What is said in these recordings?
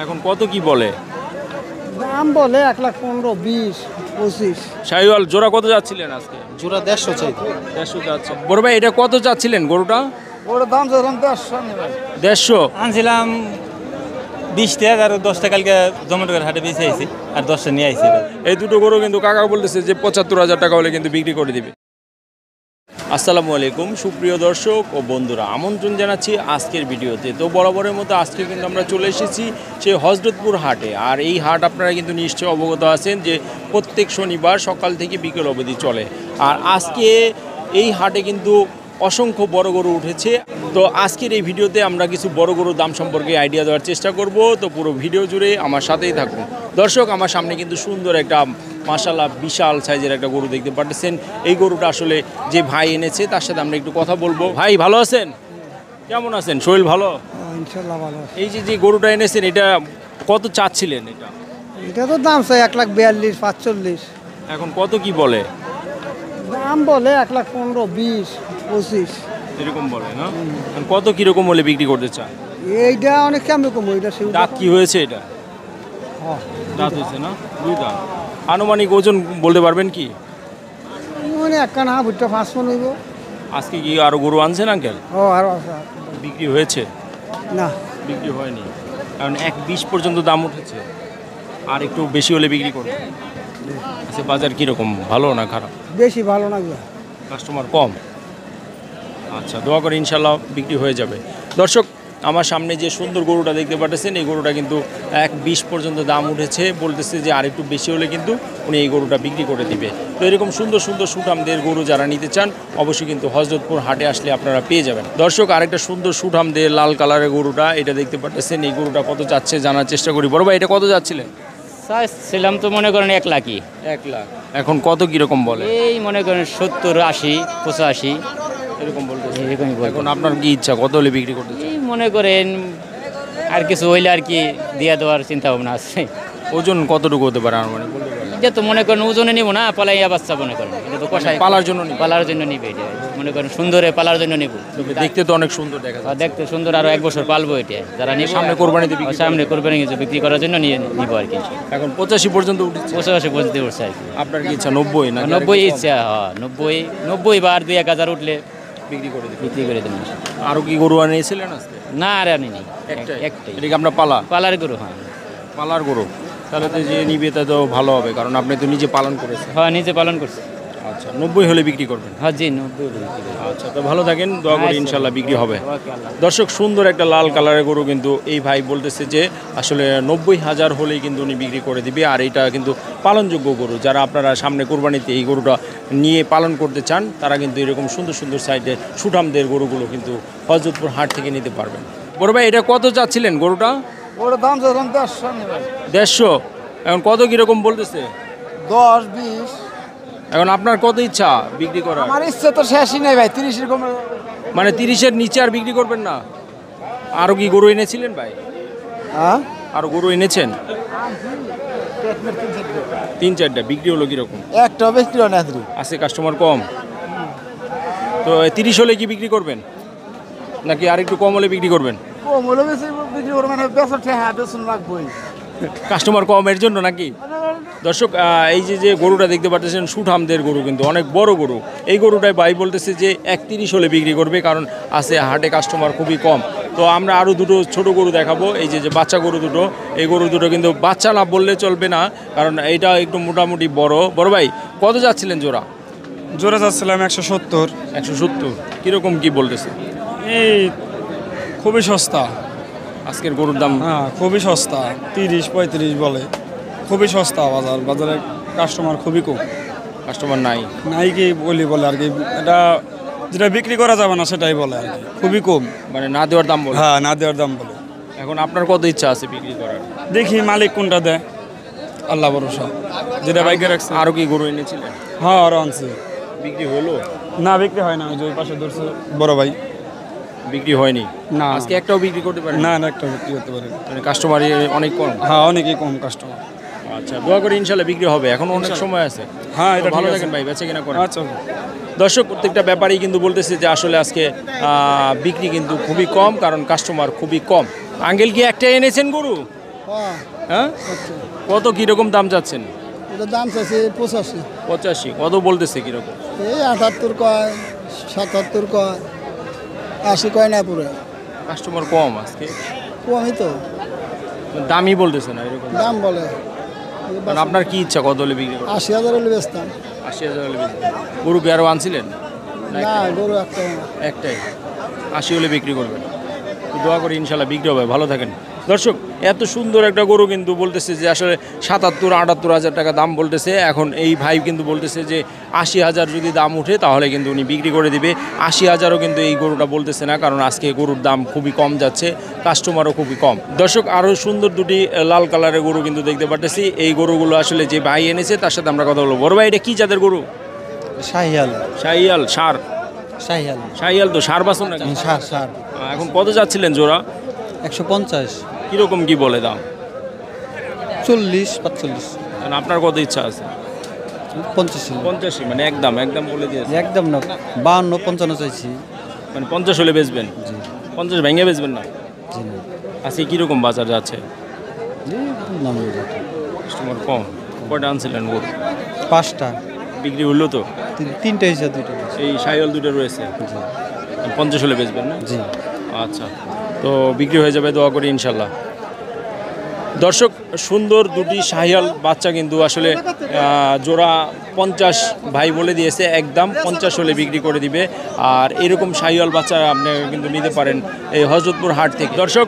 এখন কত কি বলে? দাম বলে 1,15,000, 20, 25। শাহিওয়াল জোড়া কত যাচ্ছিলেন আজকে? জোড়া 150 চাই। 150 যাচ্ছে। বড় ভাই এটা কত যাচ্ছিলেন গরুটা? ওর দাম যখন 150 নেবে। 150 আনছিলাম 20 টাকা আর 10 টাকা কালকে জমেটকের হাটে বেঁচে আইছি আর 10টা নিয়ে আইছি। এই দুটো গরু কিন্তু কাকা বলতেছে যে 75,000 টাকা হলে কিন্তু বিক্রি করে দিবে। আসসালামু আলাইকুম সুপ্রিয় দর্শক ও বন্ধুরা, আমন্ত্রণ জানাচ্ছি আজকের ভিডিওতে। তো বরাবরের মতো আজকে কিন্তু আমরা চলে এসেছি সেই হযরতপুর হাটে। আর এই হাট আপনারা কিন্তু নিশ্চয়ই অবগত আছেন যে প্রত্যেক শনিবার সকাল থেকে বিকেল অবধি চলে। আর আজকে এই হাটে কিন্তু অসংখ্য বড় গরু উঠেছে। তো আজকের এই ভিডিওতে আমরা কিছু বড় গরুর দাম সম্পর্কে আইডিয়া দেওয়ার চেষ্টা করব। তো পুরো ভিডিও জুড়ে আমার সাথেই থাকুন। দর্শক, আমার সামনে কিন্তু সুন্দর একটা মাশাআল্লাহ বিশাল সাইজের একটা গরু দেখতে পাচ্ছেন। এই গরুটা আসলে যে ভাই এনেছে তার সাথে আমরা একটু কথা বলবো। ভাই ভালো আছেন? কেমন আছেন? শরীর ভালো? ইনশাআল্লাহ ভালো আছে। এই যে গরুটা এনেছেন এটা কত চাচ্ছিলেন? এটা তো দাম চাই 1,42,000, 45। এখন কত কি বলে? দাম বলে 1,15,000, 20, 25। এরকম বলে না? এখন কত কিরকম হলে বিক্রি করতে চান? এইটা অনেক কেমন কম, এটা দাঁত কি হয়েছে? এটা দাঁত হয়েছে না? দুই দাঁত। আনুমানিক ওজন বলতে পারবেন কি? মানে একখানা ভুট্টা 5 মণ হইব। আজকে কি আরো গরু আনছেন আঙ্কেল? ও আর আছে। বিক্রি হয়েছে? না, বিক্রি হয়নি, কারণ 1,20 পর্যন্ত দাম উঠেছে। আর একটু বেশি হলে বিক্রি করবে। আচ্ছা, বাজার কীরকম, ভালো না খারাপ? বেশি ভালো না গো। কাস্টমার কম? আচ্ছা, দোয়া করে ইনশাল্লাহ বিক্রি হয়ে যাবে। দর্শক, আমার সামনে যে সুন্দর গরুটা দেখতে পাচ্ছেন এই গরুটা কিন্তু 1,20 পর্যন্ত দাম উঠেছে। বলতেছে যে আর একটু বেশি হলে কিন্তু উনি এই গরুটা বিক্রি করে দিবে। তো এরকম সুন্দর সুন্দর সুঠামদের গরু যারা নিতে চান অবশ্যই কিন্তু হযরতপুর হাটে আসলে আপনারা পেয়ে যাবেন। দর্শক, আরেকটা সুন্দর সুঠামদের লাল কালারের গরুটা এটা দেখতে পাচ্ছেন। এই গরুটা কত যাচ্ছে জানার চেষ্টা করি। বড় ভাই এটা কত যাচ্ছিলেন? ছিলাম তো মনে করেন 1 লাখই। 1 লাখ। এখন কত কীরকম বলে? এই মনে করেন 70, 80, 85 এরকম বলতে? এরকমই বলে। এখন আপনার কি ইচ্ছা, কত হলে বিক্রি করতে চান? এই মনে করেন আর কিছু হইলে আর কি দিয়ে দেওয়ার চিন্তা ভাবনা আছে। ওজন কতটুকু হতে পারে আনুমানিক বলতে পারেন? এটা তো মনে করেন ওজনে নিব না, পালাইয়া বাচ্চা মনে করেন। এটা তো কষাই পালার জন্য নিবে? পালার জন্য নিবে। এটা মনে করেন সুন্দরে পালার জন্য নিব। দেখতে তো অনেক সুন্দর দেখা যায়। দেখতে সুন্দর, আরো 1 বছর পালবো এটা। যারা নিব সামনে কোরবানিতে বিক্রি সামনে কোরবানি বিক্রি করার জন্য নিয়ে নিব আর কি। এখন 85 পর্যন্ত উঠেছে। 85 পর্যন্ত উঠছে আর কি। আপনার কি ইচ্ছা 90 না? 90 ইচ্ছা, হ্যাঁ 90 বা আর 2-1,000 উঠলে বিক্রি করে দিবেন? বিক্রি করে দেবেন। আরো কি গরু আনিয়েছিলেন আজকে? না আর আনি নেই, একটাই? একটাই এটা কি আপনার পালা? পালার গরু। হ্যাঁ পালার গরু? তাহলে তো যে নিবে তা তো ভালো হবে, কারণ আপনি তো নিজে পালন করেছেন। হ্যাঁ নিজে পালন করছি। আচ্ছা, 90 হলে বিক্রি করবেন? হ্যাঁ জি 90 বিক্রি করি। আচ্ছা, তো ভালো থাকেন, দোয়া করি আচ্ছা। ইনশাল্লাহ বিক্রি হবে। ওকে, আল্লাহ। দর্শক, সুন্দর একটা লাল কালারের গরু কিন্তু এই ভাই বলতেছে যে আসলে 90,000 হলেই কিন্তু উনি বিক্রি করে দিবে। আর এটা কিন্তু পালনযোগ্য গরু। যারা আপনারা সামনে কোরবানিতে এই গরুটা নিয়ে পালন করতে চান তারা কিন্তু এরকম সুন্দর সুন্দর সাইডে সুঠামদের গরুগুলো কিন্তু হযরতপুর হাট থেকে নিতে পারবেন। বড় ভাই এটা কত চাচ্ছিলেন গরুটা? ওর দাম যখন 150 নেবে। 150। এখন কত কীরকম বলতেছে? 10, 20। এখন আপনার কত ইচ্ছা বিক্রি করার? আমার ইচ্ছে তো শেষই নেই ভাই, 30 এর কমে। মানে 30-এর নিচে আর বিক্রি করবেন না? আরও কি গরু এনেছিলেন ভাই? হ্যাঁ, আরও গরু এনেছেন? 3-4টা। বিক্রি হলো কীরকম? একটা বিক্রি হয় না। আছে কাস্টমার কম? তো 30 হলে কি বিক্রি করবেন নাকি আর একটু কম হলে বিক্রি করবেন? কম হলে বেশি বিক্রি করবে, মানে বেচা ঠেহা বেচন রাখবই। কাস্টমার কম এর জন্য নাকি? দর্শক, এই যে গরুটা দেখতে পাচ্ছেন সুঠামদের গরু, কিন্তু অনেক বড় গরু। এই গরুটাই ভাই বলতেছে যে 130 হলে বিক্রি করবে, কারণ আছে হাটে কাস্টমার খুবই কম। তো আমরা আরও দুটো ছোট গরু দেখাবো। এই যে বাচ্চা গরু দুটো, এই গরু দুটো কিন্তু বাচ্চা না বললে চলবে না, কারণ এইটা একটু মোটামুটি বড়। বড় ভাই কত যাচ্ছিলেন জোড়া? জোরে যাচ্ছিলাম 170। 170। কীরকম কি বলতেছে? এই খুবই সস্তা। আজকের গরুর দাম? হ্যাঁ খুবই সস্তা, 30-35 বলে। খুবই সস্তা বাজারে কাস্টমার খুবই কম। কাস্টমার নাই? নাই কি বলে আর কি, এটা যেটা বিক্রি করা যাবে না সেটাই বলে আর কি, খুবই কম। মানে না দেওয়ার দাম বলে? হ্যাঁ না দেওয়ার দাম বলে। এখন আপনার কত ইচ্ছা আছে বিক্রি করার? দেখি মালিক কোনটা দেয়, আল্লাহ ভরসা। যেটা বাইকে রাখছে। আরও কি গরু এনেছিলেন? হ্যাঁ আরও আনছে। বিক্রি হলো? না বিক্রি হয় না, ওই যে ওই পাশে ধরছে বড় ভাই। বিক্রি হয়নি? না আজকে একটাও বিক্রি করতে পারেন? না না একটা বিক্রি করতে পারে। মানে কাস্টমার অনেক কম? হ্যাঁ অনেকই কম কাস্টমার। আচ্ছা, দোয়া করি ইনশাল্লাহ বিক্রি হবে, এখন অনেক সময় আছে। হ্যাঁ তো এটা ভালো ঠিক আছে। থাকেন ভাই, বেচে কিনা করেন। আচ্ছা দর্শক, প্রত্যেকটা ব্যাপারই কিন্তু বলতেছে যে আসলে আজকে বিক্রি কিন্তু খুবই কম, কারণ কাস্টমার খুবই কম। আঙ্কেল কি একটাই এনেছেন গরু? হ্যাঁ কত কীরকম দাম চাচ্ছেন? এটা দাম চাইছে 85। 85 কত বলতেছে কীরকম? এই 78 কয়, 77 কয়, 80 কয় না পুরো। কাস্টমার কম আজকে, কমই তো দামই বলতেছে না এরকম। দাম বলে। মানে আপনার কি ইচ্ছা কত হলে বিক্রি করবেন? 80,000 হলে বেচতাম। 80,000 হলে বিক্রি করবেন। গরু কি আরও আনছিলেন? না, গরু একটা। একটাই 80 হলে বিক্রি করবেন। তো দোয়া করি ইনশাল্লাহ বিক্রি হবে, ভালো থাকেন। দর্শক এত সুন্দর একটা গরু কিন্তু বলতেছে যে আসলে 77-78 টাকা দাম বলতেছে। এখন এই ভাই কিন্তু বলতেছে যে 80,000 যদি দাম উঠে তাহলে কিন্তু উনি বিক্রি করে দিবে। 80,000ও কিন্তু এই গরুটা বলতেছে না, কারণ আজকে গরুর দাম খুবই কম যাচ্ছে, কাস্টমারও খুবই কম। দর্শক আরও সুন্দর দুটি লাল কালারের গরু কিন্তু দেখতে পারতেছি। এই গরুগুলো আসলে যে ভাই এনেছে তার সাথে আমরা কথা বলবো। বড় ভাই এটা কি জাতের গরু? শাহিয়াল। শাহিয়াল সার? শাহিয়াল। শাহিয়াল তো সার বাছুর নাকি? সার। এখন কত যাচ্ছিলেন জোড়া? 150। কীরকম কি বলে দাম? 40-45। আপনার কত ইচ্ছা আছে? 50। 85 মানে একদম বলে দিয়েছে। একদম না, 52-55 চাইছি। মানে 50 হলে বেচবেন? জি। 50 ভেঙে বেচবেন না? জি না। আজকে কীরকম বাজার যাচ্ছে? নাম কাস্টমার কম। কয়টা আনছিলেন গরু? 5টা। বিক্রি হলো তো? 3টে হয়েছে, 2টা। এই শাহিওয়াল দুটো রয়েছে। জি। 50 হলে বেচবেন না? জি। আচ্ছা, তো বিক্রি হয়ে যাবে, দোয়া করি ইনশাল্লাহ। দর্শক সুন্দর দুটি শাহিয়াল বাচ্চা কিন্তু আসলে জোড়া 50 ভাই বলে দিয়েছে, একদম 50 হলে বিক্রি করে দিবে। আর এরকম শাহিয়াল বাচ্চা আপনি কিন্তু নিতে পারেন এই হযরতপুর হাট থেকে। দর্শক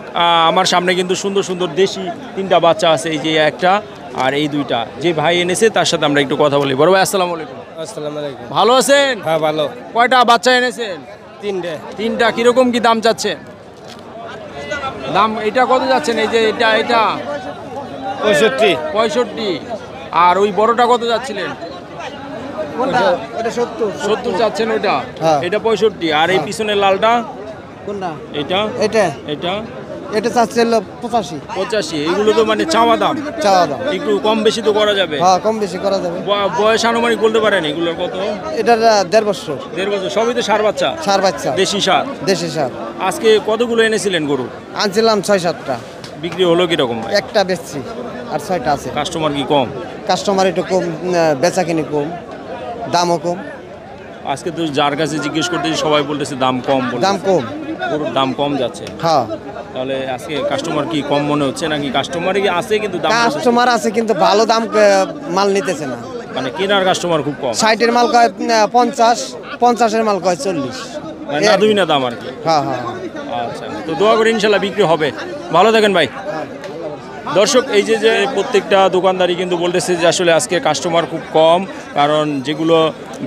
আমার সামনে কিন্তু সুন্দর সুন্দর দেশি 3টা বাচ্চা আছে, এই যে একটা আর এই 2টা যে ভাই এনেছে তার সাথে আমরা একটু কথা বলি। বড় ভাই আসসালামু আলাইকুম। আসসালামু আলাইকুম। ভালো আছেন? হ্যাঁ ভালো। কয়টা বাচ্চা এনেছেন? 3টা। কিরকম কি দাম চাচ্ছে? দাম এটা কত যাচ্ছেন? এই যে এটা 65। আর ওই বড়টা কত যাচ্ছিলেন? এটা 70 চাচ্ছেন ওইটা? হ্যাঁ। এটা 65। আর এই পিছনের লালটা? কোনটা? এটা এটা এটা চাচ্ছে 85। 85। এইগুলো তো মানে চাওয়া দাম, একটু কম বেশি তো করা যাবে? হ্যাঁ, কম বেশি করা যাবে। বয়স আনুমানিক বলতে পারেন এগুলোর কত? এটা 1.5 বছর। 1.5 বছর। সবই তো সার বাচ্চা? সার বাচ্চা, দেশি সার। দেশি সার। আজকে কতগুলো এনেছিলেন গরু? আনছিলাম 6-7টা। বিক্রি হলো কিরকম ভাই? একটা বেচছি আর 6টা আছে। কাস্টমার কি কম? কাস্টমার একটু কম, বেচা কিনি কম, দামও কম। আজকে তো যার কাছে জিজ্ঞেস করতেছি সবাই বলতেছে দাম কম, দাম কম, গরুর দাম কম যাচ্ছে। হ্যাঁ। তাহলে আজকে কাস্টমার কি কম মনে হচ্ছে নাকি কাস্টমারই আছে কিন্তু দাম? কাস্টমার আছে কিন্তু ভালো দাম মাল নিতেছে না। মানে কেনার কাস্টমার খুব কম। 60-এর মাল কয় 50, 50-এর মাল কয় 40। মানে না দুই না দাম আর কি। হ্যাঁ হ্যাঁ। আচ্ছা, তো দোয়া করি ইনশাল্লাহ বিক্রি হবে, ভালো থাকেন ভাই। দর্শক এই যে প্রত্যেকটা দোকানদারই কিন্তু বলতেছে যে আসলে আজকে কাস্টমার খুব কম, কারণ যেগুলো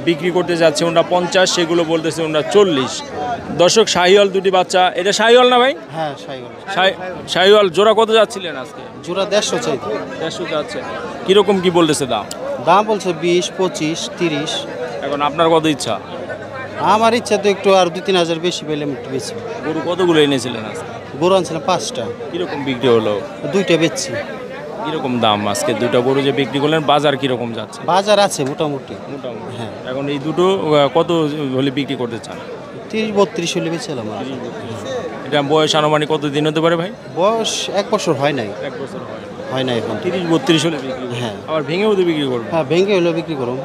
বিক্রি করতে যাচ্ছে ওনারা 50, সেগুলো বলতেছে ওনারা 40। দর্শক শাহিওয়াল দুটি বাচ্চা, এটা শাহিওয়াল না ভাই? হ্যাঁ শাহিওয়াল জোড়া কত যাচ্ছিলেন আজকে? জোড়া 150 চাই। 150 যাচ্ছে। কিরকম কি বলতেছে দাম? দাম বলছে 20, 25, 30। এখন আপনার কত ইচ্ছা? আমার ইচ্ছা তো একটু আর 2-3 হাজার বেশি পেলে আমি একটু বেশি। গরু কতগুলো এনেছিলেন আজকে? গরু আনছিলাম 5টা। কিরকম বিক্রি হলো? 2টা বেচছি। কিরকম দাম আজকে 2টা গরু যে বিক্রি করলেন, বাজার কিরকম যাচ্ছে? বাজার আছে মোটামুটি। মোটামুটি। হ্যাঁ। এখন এই দুটো কত হলে বিক্রি করতে চান? 30-32 হলে বেচলাম। এটা বয়স আনুমানিক কত দিন হতে পারে ভাই? বয়স 1 বছর হয় নাই। 1 বছর হয় নাই এখন। 30-32 হলে বিক্রি করবেন? হ্যাঁ। আবার ভেঙেও তো বিক্রি করবেন? হ্যাঁ, ভেঙে হলেও বিক্রি করব।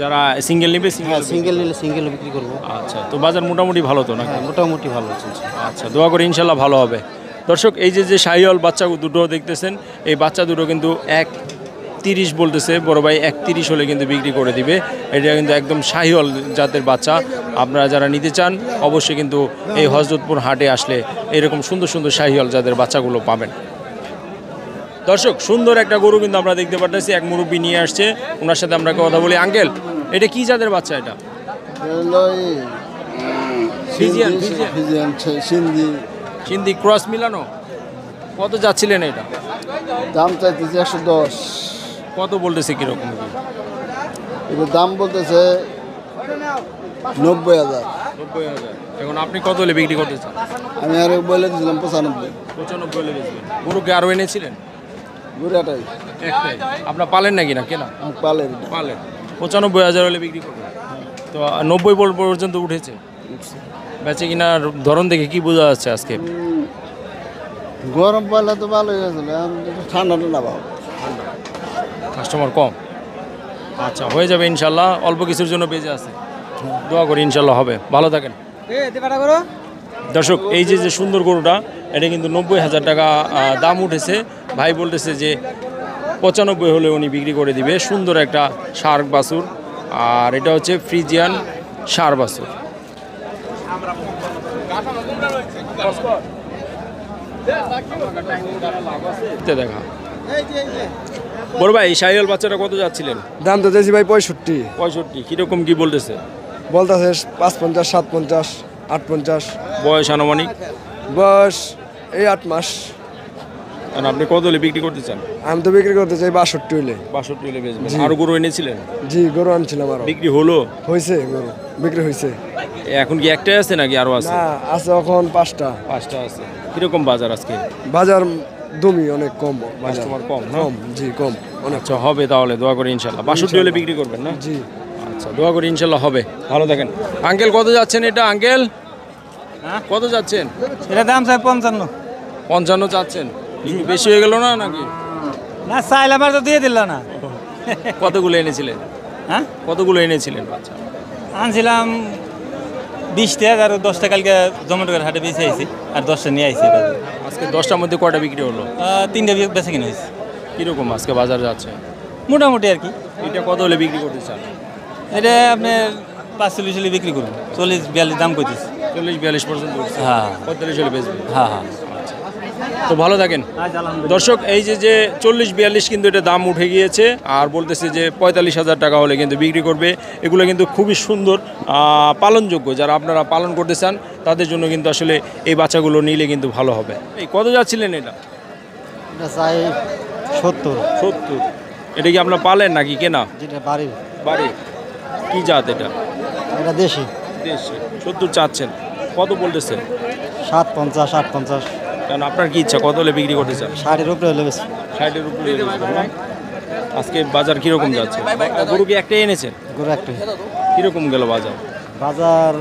যারা সিঙ্গেল নেবে হ্যাঁ, সিঙ্গেল। সিঙ্গেল নিলে সিঙ্গেলও বিক্রি করব। আচ্ছা, তো বাজার মোটামুটি ভালো তো নাকি? হ্যাঁ, মোটামুটি ভালো চলছে। আচ্ছা, দোয়া করি ইনশাল্লাহ ভালো হবে। দর্শক এই যে শাহিওয়াল বাচ্চা দুটো দেখতেছেন, এই বাচ্চা দুটো কিন্তু 1.30 বলতেছে বড় ভাই, 1.30 হলে কিন্তু বিক্রি করে দিবে। এটা কিন্তু একদম শাহিওয়াল জাতের বাচ্চা। আপনারা যারা নিতে চান অবশ্যই কিন্তু এই হযরতপুর হাটে আসলে এরকম সুন্দর সুন্দর শাহিওয়াল জাতের বাচ্চাগুলো পাবেন। দর্শক সুন্দর একটা গরু কিন্তু আমরা দেখতে পাচ্ছি, এক মুরব্বি নিয়ে আসছে, ওনার সাথে আমরা কথা বলি। আঙ্কেল এটা কি জাতের বাচ্চা? এটা সিন্ধি ক্রস মিলানো। কত যাচ্ছিলেন এটা? দাম চাইতেছে 110। কত বলতেছে কিরকম? এটা দাম বলতেছে 90,000। 90,000। এখন আপনি কত হলে বিক্রি করতে চান? আমি আর বলে দিয়েছিলাম 95। 95 হলে বেচবেন। গরু কি আরও এনেছিলেন? বুড়াটাই একটাই। আপনার পালেন নাকি না কেনা? পালের। পালেন। 95,000 হলে বিক্রি করবেন। তো 90 পর্যন্ত উঠেছে। বেচে কিনার ধরন দেখে কি বোঝা যাচ্ছে আজকে? গরম পড়লে তো ভালোই হয়েছিল, ঠান্ডা ঠান্ডা পাবো। কাস্টমার কম, আচ্ছা হয়ে যাবে ইনশাল্লাহ, অল্প কিছুর জন্য বেঁচে আছে, দোয়া করি ইনশাল্লাহ হবে। ভালো থাকেন দর্শক। এই যে যে সুন্দর গরুটা, এটা কিন্তু 90,000 টাকা দাম উঠেছে। ভাই বলতেছে যে 95 হলে উনি বিক্রি করে দিবে। সুন্দর একটা ষাঁড় বাছুর, আর এটা হচ্ছে ফ্রিজিয়ান ষাঁড় বাছুর। দেখা বড় ভাই, শাহিওয়াল বাচ্চাটা কত যাচ্ছিলেন? দাম তো দিয়েছি ভাই 65। 65 কিরকম কি বলতেছে? বলতেছে 55, 57, 58। বয়স আনুমানিক? বয়স এই 8 মাস। কারণ আপনি কত হলে বিক্রি করতে চান? আমি তো বিক্রি করতে চাই 62 হলে। 62 হলে বেচবেন। আরো গরু এনেছিলেন? জি, গরু আনছিলাম আরো। বিক্রি হলো? হয়েছে, গরু বিক্রি হয়েছে। এখন কি একটাই আছে নাকি আরো আছে? না, আছে এখন 5টা। 5টা আছে। কিরকম বাজার আজকে? বাজার দমি অনেক কম, বাজার কাস্টমার কম না? কম, জি কম অনেক। আচ্ছা হবে তাহলে, দোয়া করি ইনশাল্লাহ। 62 হলে বিক্রি করবেন না? জি আচ্ছা দোয়া করি ইনশাল্লাহ হবে। ভালো থাকেন আঙ্কেল। কত যাচ্ছেন এটা আঙ্কেল? কত যাচ্ছেন? এটা দাম চাই 55। 55 চাচ্ছেন? একটু বেশি হয়ে গেল না নাকি? না চাইলে আমার তো দিয়ে দিল না। কতগুলো এনেছিলেন? হ্যাঁ, কতগুলো এনেছিলেন বাচ্চা? আনছিলাম 20টা, আর 10টা কালকে জমেটোর হাটে বেঁচে আইছি, আর 10টা নিয়ে আইছি। আজকে 10টার মধ্যে কয়টা বিক্রি হলো? 3টা বেঁচে কিনে হয়েছে। কিরকম আজকে বাজার যাচ্ছে? মোটামুটি আর কি। এটা কত হলে বিক্রি করতে চান? এটা আপনার 45 হলে বিক্রি করুন, 40-42 দাম করতেছে। 40-42 পর্যন্ত উঠছে। হ্যাঁ 45 হলে বেচবেন। হ্যাঁ হ্যাঁ। তো ভালো থাকেন দর্শক। এই যে যে 40-42 কিন্তু এটা দাম উঠে গিয়েছে, আর বলতেছে যে 45,000 টাকা হলে কিন্তু বিক্রি করবে। এগুলো কিন্তু খুবই সুন্দর, পালনযোগ্য। যারা আপনারা পালন করতে চান তাদের জন্য কিন্তু আসলে এই বাচ্চাগুলো নিলে কিন্তু ভালো হবে। এই কত যাচ্ছিলেন এটা? এটা চাই 70। 70। এটা কি আপনার পালেন নাকি কেনা? যেটা বাড়ির, বাড়ি? কি জাত এটা? এটা দেশি। দেশি। 70 চাচ্ছেন, কত বলতেছেন? 57, 58। কারণ আপনার কি ইচ্ছা, কত হলে বিক্রি করতে চান? 60-এর উপরে হলে বেশি। 60-এর উপরে বেচবেন না? আজকে বাজার কিরকম যাচ্ছে? গরু কি একটাই এনেছেন? গরু একটাই। কিরকম গেল বাজার? বাজার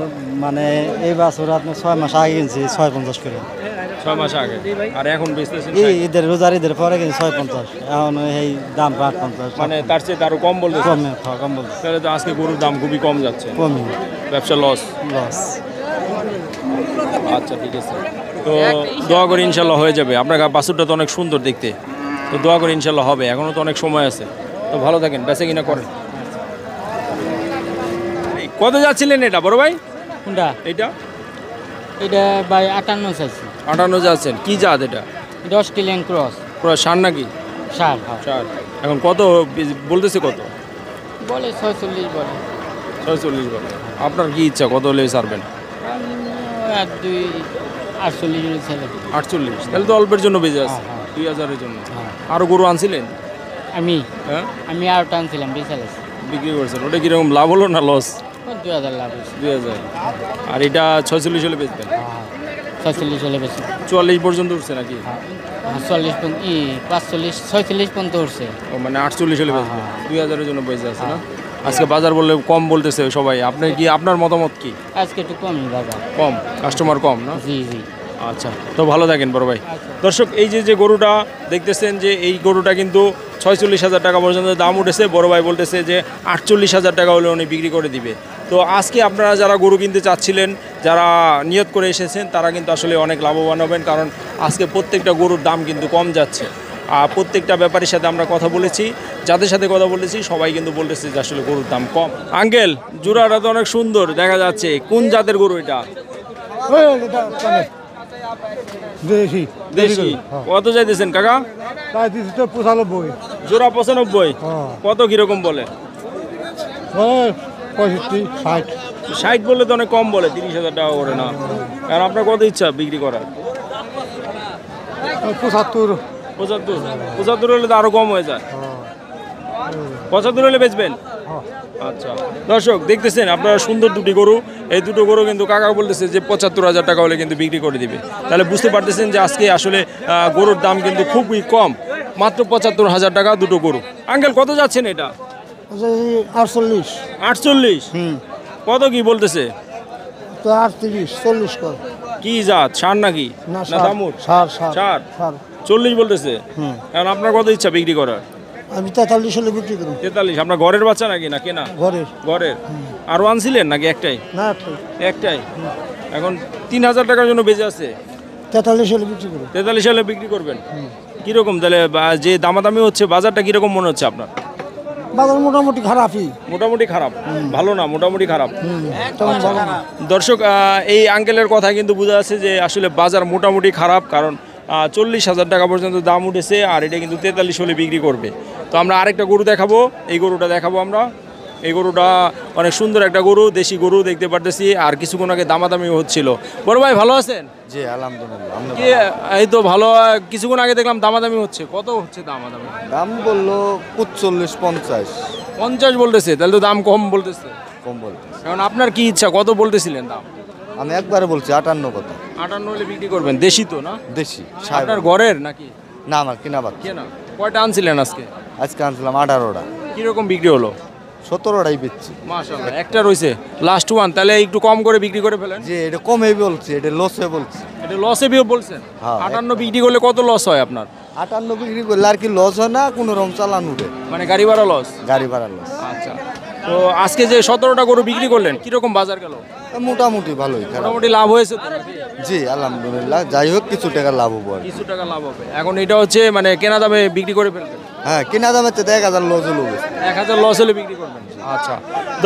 মানে এই বছর আপনার 6 মাস আগে কিনছি 650 করে। 6 মাস আগে, আর এখন বেচতেছেন ঈদের রোজার ঈদের পরে কিনছি 650, এখন এই দাম 850। মানে তার চেয়ে আরো কম বলতেছে? কম বলছে। তাহলে তো আজকে গরুর দাম খুবই কম যাচ্ছে, কমই ব্যবসা লস। আচ্ছা ঠিক আছে, তো দোয়া করি ইনশাল্লাহ হয়ে যাবে। আপনার বাছুরটা তো অনেক সুন্দর দেখতে, তো দোয়া করি ইনশাল্লাহ হবে। এখনো তো অনেক সময় আছে, তো ভালো থাকেন, বেচে কিনা করেন। কত যাচ্ছিলেন এটা বড় ভাই? কোনটা? এইটা এটা ভাই 58 চাইছি। 58 যাচ্ছেন। কি জাত এটা? 10 কিলিয়ান ক্রস। পুরো ষাঁড় নাকি? ষাঁড়। ষাঁড়। এখন কত বলতেছে? কত বলে? 46 বলে। 46 বলে। আপনার কি ইচ্ছা, কত হলে ছাড়বেন? 48 ছেলে। 48? তাহলে তো অল্পের জন্য বেজে আছে, 2000-এর জন্য। আরো গরু আনছিলেন? হ্যাঁ, আমি আর টানছিলাম, বেচালাস বিক্রি করছেন। ওটা কিরকম লাভ হলো না লস? 2000 লাভ হয়েছে। 2000। আর এটা 46 হলে বেচবেন? 46 হলে বেশি। 44 পর্যন্ত উঠছে নাকি? 45 45 46 পর্যন্ত উঠছে। ও মানে 48 হলে বেচবেন, 2000-এর জন্য বেঁচে আছে না? আজকে বাজার বললে কম বলতেছে সবাই, আপনি কি, আপনার মতামত কি? আজকে একটু কমই বাজার, কম, কাস্টমার কম না? জি জি। আচ্ছা, তো ভালো থাকেন বড় ভাই। দর্শক, এই যে যে গরুটা দেখতেছেন, যে এই গরুটা কিন্তু 46,000 টাকা পর্যন্ত দাম উঠেছে। বড় ভাই বলতেছে যে 48,000 টাকা হলে উনি বিক্রি করে দিবে। তো আজকে আপনারা যারা গরু কিনতে চাচ্ছিলেন, যারা নিয়ত করে এসেছেন, তারা কিন্তু আসলে অনেক লাভবান হবেন, কারণ আজকে প্রত্যেকটা গরুর দাম কিন্তু কম যাচ্ছে। আর প্রত্যেকটা ব্যাপারীর সাথে আমরা কথা বলেছি, যাদের সাথে কথা বলেছি সবাই কিন্তু বলতেছে যে আসলে গরুর দাম কম। আঙ্কেল, জোড়াটা তো অনেক সুন্দর দেখা যাচ্ছে, কোন জাতের গরু এটা? দেশি। দেশি। কত চাইতেছেন কাকা? 95। জোড়া 95। কত কিরকম বলে? 65, 60। 60 বললে তো অনেক কম বলে, 30,000 টাকা করে না। কারণ আপনার কত ইচ্ছা বিক্রি করার? 75। 75 হলে তো আরো কম হয়ে যায়। 75 হলে বেচবেন? আচ্ছা দর্শক, দেখতেছেন আপনারা সুন্দর দুটি গরু। এই দুটো গরু কিন্তু কাকা বলতেছে যে 75,000 টাকা হলে কিন্তু বিক্রি করে দিবে। তাহলে বুঝতে পারতেছেন যে আজকে আসলে গরুর দাম কিন্তু খুবই কম, মাত্র 75,000 টাকা দুটো গরু। আঙ্কেল, কত যাচ্ছেন এটা? 48। 48? কত কি বলতেছে? তো 38, 40 কর। কি জাত, ষাঁড় নাকি না না দামুর? সার সার ষাঁড় সার 40 বলতেছে। এখন আপনার কত ইচ্ছা বিক্রি করার? আমি 43 হলে বিক্রি করি 43। আপনার ঘরের বাচ্চা নাকি না কেনা? ঘরের ঘরের। আরো আনছিলেন নাকি একটাই? না একটাই। এখন 3000 টাকার জন্য বেঁচে আছে। 43 হলে বিক্রি করি 43 সালে বিক্রি করবেন। কিরকম তাহলে যে দামাদামি হচ্ছে বাজারটা কিরকম মনে হচ্ছে আপনার? বাজার মোটামুটি খারাপই মোটামুটি খারাপ, ভালো না, মোটামুটি খারাপ। তেমন ভালো না। দর্শক এই আঙ্কেলের কথা কিন্তু বোঝা যাচ্ছে যে আসলে বাজার মোটামুটি খারাপ, কারণ 40,000 টাকা পর্যন্ত দাম উঠেছে আর এটা কিন্তু 43 হলে বিক্রি করবে। তো আমরা আরেকটা গরু দেখাবো, এই গরুটা দেখাবো আমরা। এই গরুটা অনেক সুন্দর একটা গরু, দেশি গরু দেখতে পারতেছি। আর কিছুক্ষণ আগে দামাদামি হচ্ছিল। বড় ভাই ভালো আছেন? জি আলহামদুলিল্লাহ। কি এই তো ভালো। কিছুক্ষণ আগে দেখলাম দামাদামি হচ্ছে, কত হচ্ছে দামাদামি? দাম বললো 45-50 50 বলতেছে, তাহলে তো দাম কম বলতেছে। কম বলতে। এখন আপনার কি ইচ্ছা, কত বলতেছিলেন দাম? আমি একবারে বলছি 58 কথা। 58 হলে বিক্রি করবেন। দেশি তো না? দেশি আপনার ঘরের নাকি না, আমার কিনা বাচ্চা। কেনা? কয়টা আনছিলেন আজকে? আজকে আনছিলাম 18টা, কিরকম বিক্রি হলো? 17টাই বেচছি। মাশাআল্লাহ, একটা রয়েছে লাস্ট ওয়ান। তাহলে একটু কম করে বিক্রি করে ফেলেন। যে এটা কমে বলছি, এটা লসে বলছি। এটা লসে বিয়ে বলছেন? হ্যাঁ। 58 বিক্রি করলে কত লস হয় আপনার? 58 বিক্রি করলে আর কি লস হয় না, কোনো রকম চালান উঠে, মানে গাড়ি ভাড়া লস? গাড়ি ভাড়া লস। আচ্ছা, তো আজকে যে 17টা গরু বিক্রি করলেন, কিরকম বাজার গেল? মোটামুটি ভালোই, খারাপ। মোটামুটি লাভ হয়েছে তো নাকি? জি আলহামদুলিল্লাহ, যাই হোক কিছু টাকা লাভ হবো আর কি। কিছু টাকা লাভ হবে। এখন এটা হচ্ছে মানে কেনা দামে বিক্রি করে ফেলবেন? হ্যাঁ, কিনা দামের চেয়ে 1000 লস হলো। 1000 লস হলে বিক্রি করবেন। আচ্ছা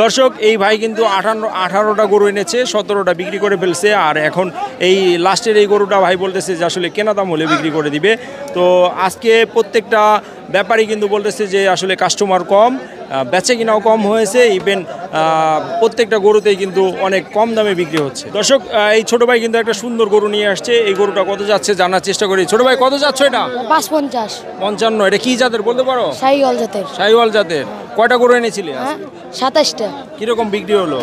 দর্শক, এই ভাই কিন্তু 18টা গরু এনেছে, 17টা বিক্রি করে ফেলছে। আর এখন এই লাস্টের এই গরুটা ভাই বলতেছে যে আসলে কেনা দাম হলে বিক্রি করে দিবে। তো আজকে প্রত্যেকটা ব্যাপারই কিন্তু বলতেছে যে আসলে কাস্টমার কম, বেচে কিনাও কম হয়েছে। ইভেন প্রত্যেকটা গরুতেই কিন্তু অনেক কম দামে বিক্রি হচ্ছে। দর্শক, এই ছোট ভাই কিন্তু একটা সুন্দর গরু নিয়ে আসছে। এই গরুটা কত যাচ্ছে জানার চেষ্টা করি। ছোট ভাই কত যাচ্ছে এটা? 55 55। এটা কি জাতের বলতে পারো? শাহিওয়াল জাতের। শাহিওয়াল জাতের। কয়টা গরু এনেছিলে? হ্যাঁ 27টা। কিরকম বিক্রি হলো?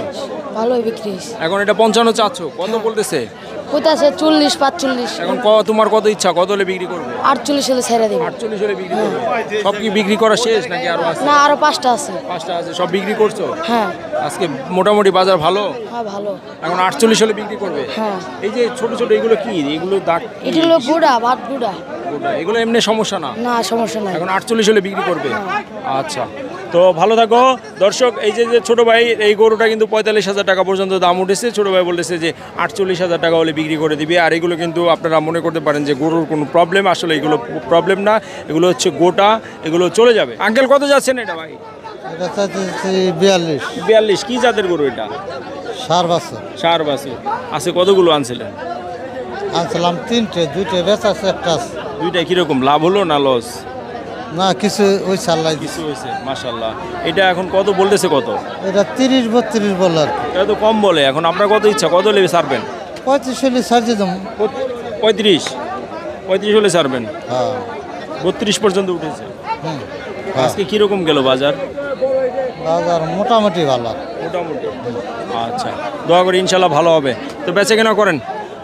ভালোই বিক্রি হয়েছে। এখন এটা 55 চাচ্ছ, কত বলতেছে? কোথাছে 40-45। এখন তোমার কত ইচ্ছা, কত হলে বিক্রি করবে? 48 হলে ছেড়ে দেব। 48 হলে বিক্রি করবে। সব কি বিক্রি করা শেষ নাকি আরো আছে? না, আরো 5টা আছে। 5টা আছে, সব বিক্রি করছো? হ্যাঁ আজকে মোটামুটি বাজার ভালো। হ্যাঁ ভালো। এখন 48 হলে বিক্রি করবে। হ্যাঁ। এই যে ছোট ছোট এগুলো কি, এগুলো দাগ কি? এটা হলো গুড়া, ভাত গুড়া। গোটা, এগুলো এমনি সমস্যা না? না সমস্যা নাই। এখন 48 হলে বিক্রি করবে। আচ্ছা, তো ভালো থাকো। দর্শক, এই যে ছোট ভাই, এই গরুটা কিন্তু 45,000 টাকা পর্যন্ত দাম উঠেছে। ছোট ভাই বলতেছে যে 48,000 টাকা হলে বিক্রি করে দিবে। আর এগুলো কিন্তু আপনারা মনে করতে পারেন যে গরুর কোনো প্রবলেম, আসলে এগুলো প্রবলেম না, এগুলো হচ্ছে গোটা, এগুলো চলে যাবে। আঙ্কেল কত যাচ্ছেন এটা ভাই? এটা চাইতেছি 42 42। কি জাতের গরু এটা? সার বাচ্চা সার বাসে আছে। কতগুলো আনছিলেন? আনছিলাম 3টে, 2টে বেচা আছে, একটা আছে। দুইটাই কিরকম লাভ হলো না লস? না কিছু ওই চালাই কিছু হয়েছে, মাশাল্লাহ। এটা এখন কত বলতেছে? কত? এটা 30-32 বলে আর কি। এটা তো কম বলে। এখন আপনার কত ইচ্ছা, কত হলে ছাড়বেন? 35 হলে ছাড়তে দাম। 35 হলে ছাড়বেন। হ্যাঁ 32 পর্যন্ত উঠেছে। হুম। আজকে কিরকম গেল বাজার? বাজার মোটামুটি ভালো। মোটামুটি। আচ্ছা, দোয়া করি ইনশাল্লাহ ভালো হবে। তো বেচে কেনা করেন।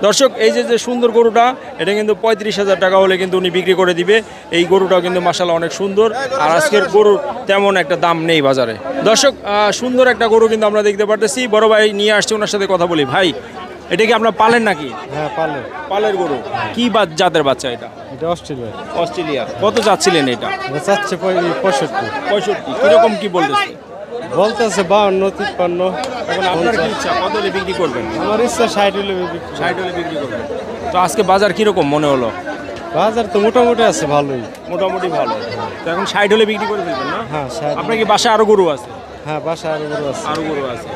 দর্শক, এই যে সুন্দর গরুটা, এটা কিন্তু 35,000 টাকা হলে কিন্তু উনি বিক্রি করে দিবে। এই গরুটাও কিন্তু মাশাআল্লাহ অনেক সুন্দর। আর আজকের গরুর তেমন একটা দাম নেই বাজারে। দর্শক, সুন্দর একটা গরু কিন্তু আমরা দেখতে পারতেছি। বড় ভাই নিয়ে আসছে, ওনার সাথে কথা বলি। ভাই, এটা কি আপনার পালেন নাকি? হ্যাঁ পালে। পালের গরু। কি জাতের বাচ্চা এটা? এটা অস্ট্রেলিয়া। অস্ট্রেলিয়া। কত চাচ্ছিলেন এটা? এটা চাচ্ছে 65। 65। কিরকম কি বলতেছে? বলতেছে 52-53। এখন আপনার কি ইচ্ছা, কত হলে বিক্রি করবেন? আমার ইচ্ছা 60 হলে 60 হলে বিক্রি করবেন। তো আজকে বাজার কিরকম মনে হলো? বাজার তো মোটামুটি আছে, ভালোই। মোটামুটি ভালো। তো এখন 60 হলে বিক্রি করে ফেলবেন না? হ্যাঁ 60। আপনার কি বাসায় আরো গরু আছে? হ্যাঁ বাসায় আরো গরু আছে। আরো গরু আছে।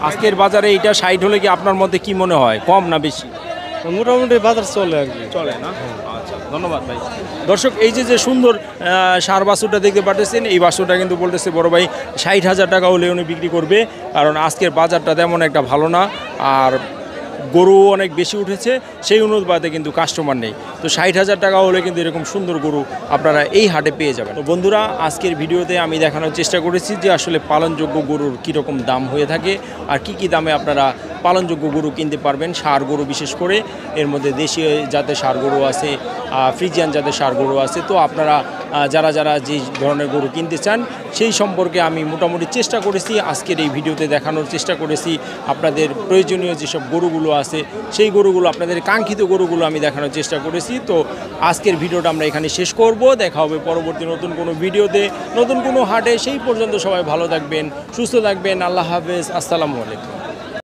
আজকের বাজারে এইটা 60 হলে কি আপনার মধ্যে কি মনে হয়, কম না বেশি? মোটামুটি বাজার চলে আর কি। চলে না? আচ্ছা, ধন্যবাদ ভাই। দর্শক, এই যে সুন্দর সার বাছুরটা দেখতে পাচ্ছেন, এই বাছুরটা কিন্তু বলতেছে বড় ভাই 60,000 টাকা হলে উনি বিক্রি করবে। কারণ আজকের বাজারটা তেমন একটা ভালো না, আর গরু অনেক বেশি উঠেছে, সেই অনুপাতে কিন্তু কাস্টমার নেই। তো 60,000 টাকা হলে কিন্তু এরকম সুন্দর গরু আপনারা এই হাটে পেয়ে যাবেন। তো বন্ধুরা, আজকের ভিডিওতে আমি দেখানোর চেষ্টা করেছি যে আসলে পালনযোগ্য গরুর কীরকম দাম হয়ে থাকে আর কি দামে আপনারা পালনযোগ্য গরু কিনতে পারবেন। ষাঁড় গরু বিশেষ করে, এর মধ্যে দেশীয় জাতের ষাঁড় গরু আছে, ফ্রিজিয়ান জাতের ষাঁড় গরু আছে। তো আপনারা যারা যারা যে ধরনের গরু কিনতে চান সেই সম্পর্কে আমি মোটামুটি চেষ্টা করেছি আজকের এই ভিডিওতে দেখানোর চেষ্টা করেছি। আপনাদের প্রয়োজনীয় যেসব গরুগুলো আছে সেই গরুগুলো আপনাদের কাঙ্ক্ষিত গরুগুলো আমি দেখানোর চেষ্টা করেছি। তো আজকের ভিডিওটা আমরা এখানে শেষ করব। দেখা হবে পরবর্তী নতুন কোনো ভিডিওতে, নতুন কোনো হাটে। সেই পর্যন্ত সবাই ভালো থাকবেন, সুস্থ থাকবেন। আল্লাহ হাফেজ, আসসালামু আলাইকুম।